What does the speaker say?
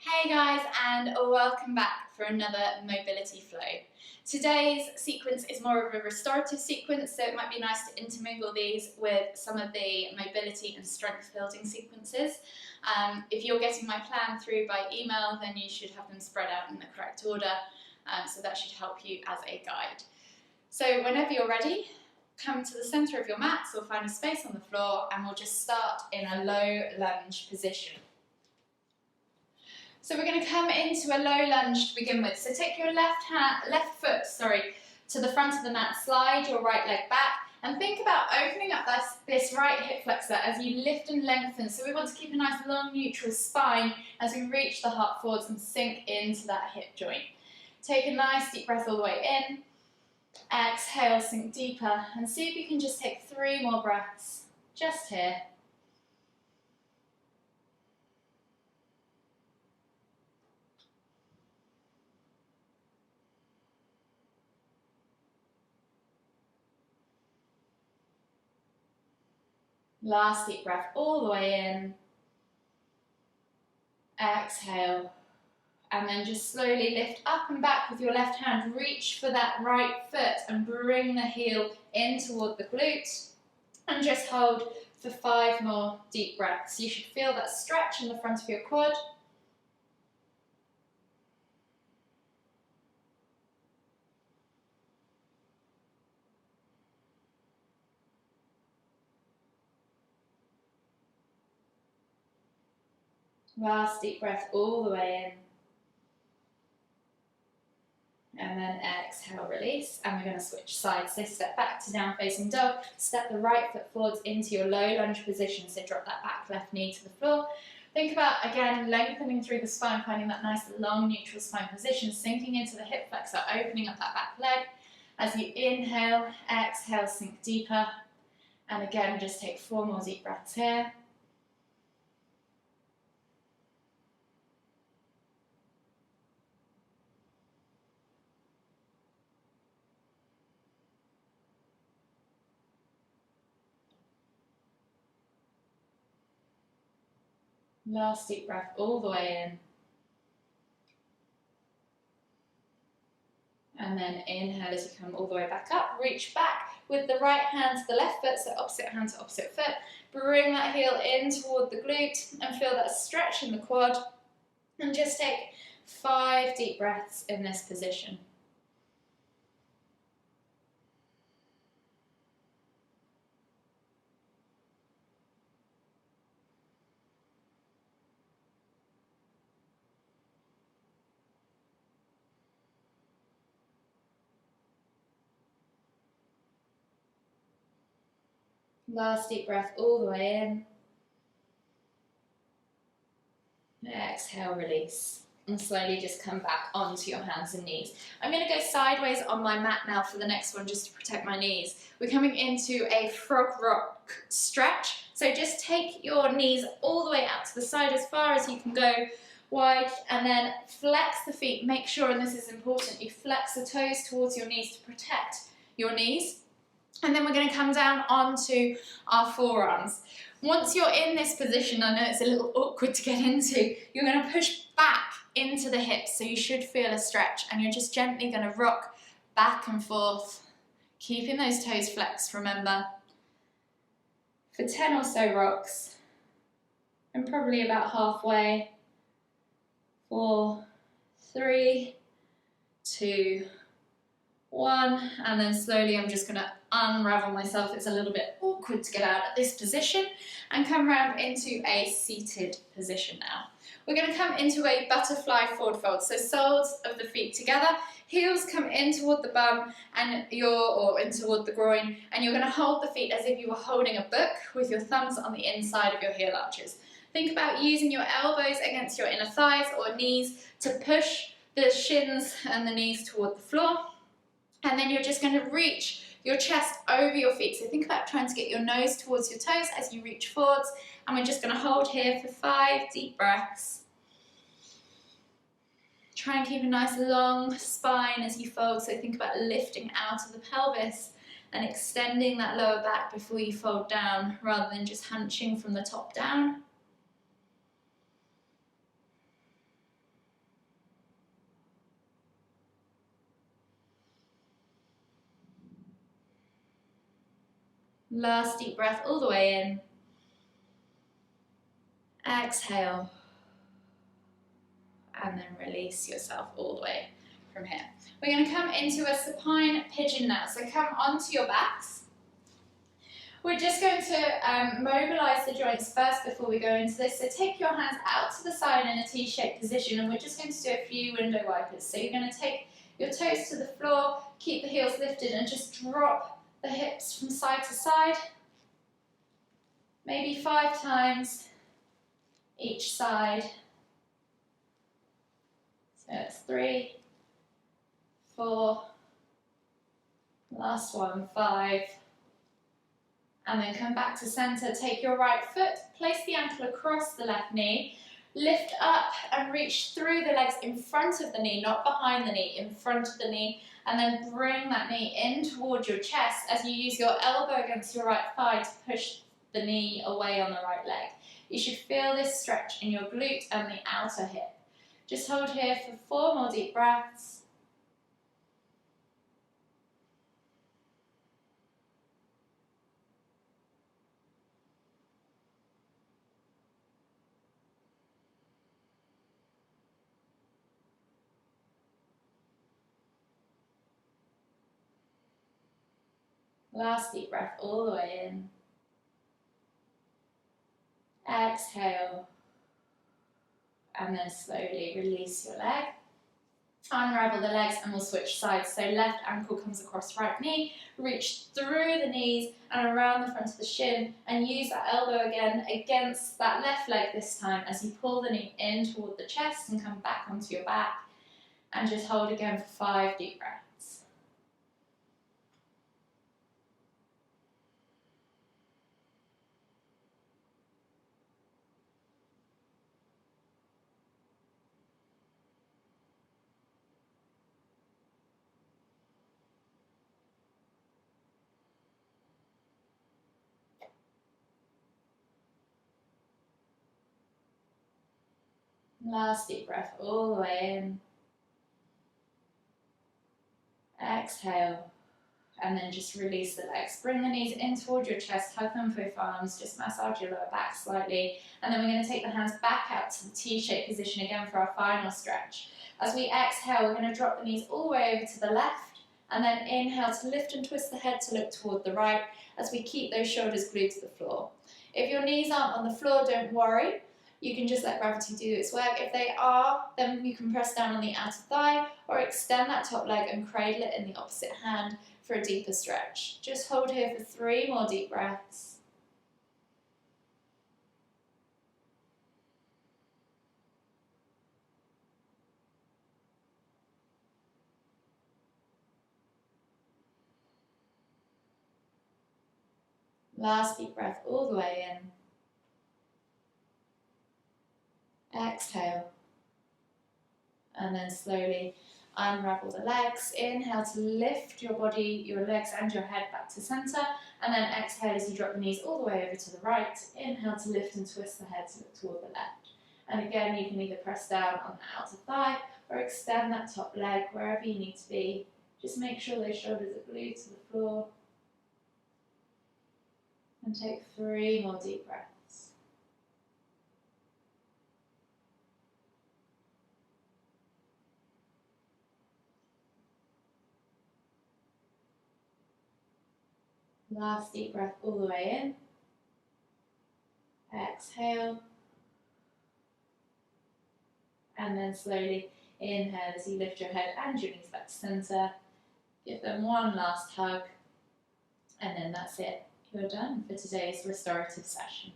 Hey guys, and welcome back for another mobility flow. Today's sequence is more of a restorative sequence, so it might be nice to intermingle these with some of the mobility and strength building sequences. If you're getting my plan through by email, then you should have them spread out in the correct order, so that should help you as a guide. So whenever you're ready, come to the centre of your mats or find a space on the floor, and we'll just start in a low lunge position. So we're going to come into a low lunge to begin with. So take your left foot to the front of the mat, slide your right leg back, and think about opening up this right hip flexor as you lift and lengthen. So we want to keep a nice long neutral spine as we reach the heart forwards and sink into that hip joint. Take a nice deep breath all the way in. Exhale, sink deeper, and see if you can just take 3 more breaths just here. Last deep breath all the way in. Exhale. And then just slowly lift up and back with your left hand. Reach for that right foot and bring the heel in toward the glute. And just hold for 5 more deep breaths. You should feel that stretch in the front of your quad. Last deep breath all the way in. And then exhale, release. And we're going to switch sides. So step back to down facing dog. Step the right foot forwards into your low lunge position. So drop that back left knee to the floor. Think about, again, lengthening through the spine, finding that nice long neutral spine position, sinking into the hip flexor, opening up that back leg. As you inhale, exhale, sink deeper. And again, just take 4 more deep breaths here. Last deep breath all the way in. And then inhale as you come all the way back up. Reach back with the right hand to the left foot, so opposite hand to opposite foot. Bring that heel in toward the glute and feel that stretch in the quad. And just take 5 deep breaths in this position. Last deep breath all the way in. Exhale, release. And slowly just come back onto your hands and knees. I'm going to go sideways on my mat now for the next one just to protect my knees. We're coming into a frog rock stretch. So just take your knees all the way out to the side as far as you can go wide, and then flex the feet. Make sure, and this is important, you flex the toes towards your knees to protect your knees. And then we're going to come down onto our forearms. Once you're in this position, I know it's a little awkward to get into, you're going to push back into the hips, so you should feel a stretch, and you're just gently going to rock back and forth, keeping those toes flexed, remember. For 10 or so rocks, and probably about halfway. 4, 3, 2, 1, and then slowly I'm just going to unravel myself. It's a little bit awkward to get out of this position, and come round into a seated position now. We're going to come into a butterfly forward fold. So soles of the feet together, heels come in toward the bum and in toward the groin, and you're going to hold the feet as if you were holding a book with your thumbs on the inside of your heel arches. Think about using your elbows against your inner thighs or knees to push the shins and the knees toward the floor. And then you're just going to reach your chest over your feet. So think about trying to get your nose towards your toes as you reach forwards. And we're just going to hold here for 5 deep breaths. Try and keep a nice long spine as you fold. So think about lifting out of the pelvis and extending that lower back before you fold down, rather than just hunching from the top down. Last deep breath all the way in. Exhale. And then release yourself all the way from here. We're going to come into a supine pigeon now. So come onto your backs. We're just going to mobilize the joints first before we go into this. So take your hands out to the side in a T-shaped position, and we're just going to do a few window wipers. So you're going to take your toes to the floor, keep the heels lifted, and just drop the hips from side to side. Maybe 5 times each side. So it's 3, 4, last one, 5. And then come back to center, take your right foot, place the ankle across the left knee, lift up and reach through the legs in front of the knee, not behind the knee, in front of the knee, and then bring that knee in towards your chest as you use your elbow against your right thigh to push the knee away on the right leg. You should feel this stretch in your glute and the outer hip. Just hold here for 4 more deep breaths. Last deep breath all the way in. Exhale. And then slowly release your leg. Unravel the legs and we'll switch sides. So left ankle comes across right knee, reach through the knees and around the front of the shin, and use that elbow again against that left leg this time as you pull the knee in toward the chest and come back onto your back. And just hold again for 5 deep breaths. Last deep breath all the way in. Exhale. And then just release the legs. Bring the knees in toward your chest, hug them with arms, just massage your lower back slightly. And then we're going to take the hands back out to the T-shaped position again for our final stretch. As we exhale, we're going to drop the knees all the way over to the left. And then inhale to lift and twist the head to look toward the right as we keep those shoulders glued to the floor. If your knees aren't on the floor, don't worry. You can just let gravity do its work. If they are, then you can press down on the outer thigh or extend that top leg and cradle it in the opposite hand for a deeper stretch. Just hold here for 3 more deep breaths. Last deep breath all the way in. Exhale. And then slowly unravel the legs. Inhale to lift your body, your legs and your head back to center. And then exhale as you drop the knees all the way over to the right. Inhale to lift and twist the head to look toward the left. And again, you can either press down on the outer thigh or extend that top leg wherever you need to be. Just make sure those shoulders are glued to the floor. And take 3 more deep breaths. Last deep breath all the way in. Exhale. And then slowly inhale as you lift your head and your knees back to center. Give them one last hug. And then that's it. You're done for today's restorative session.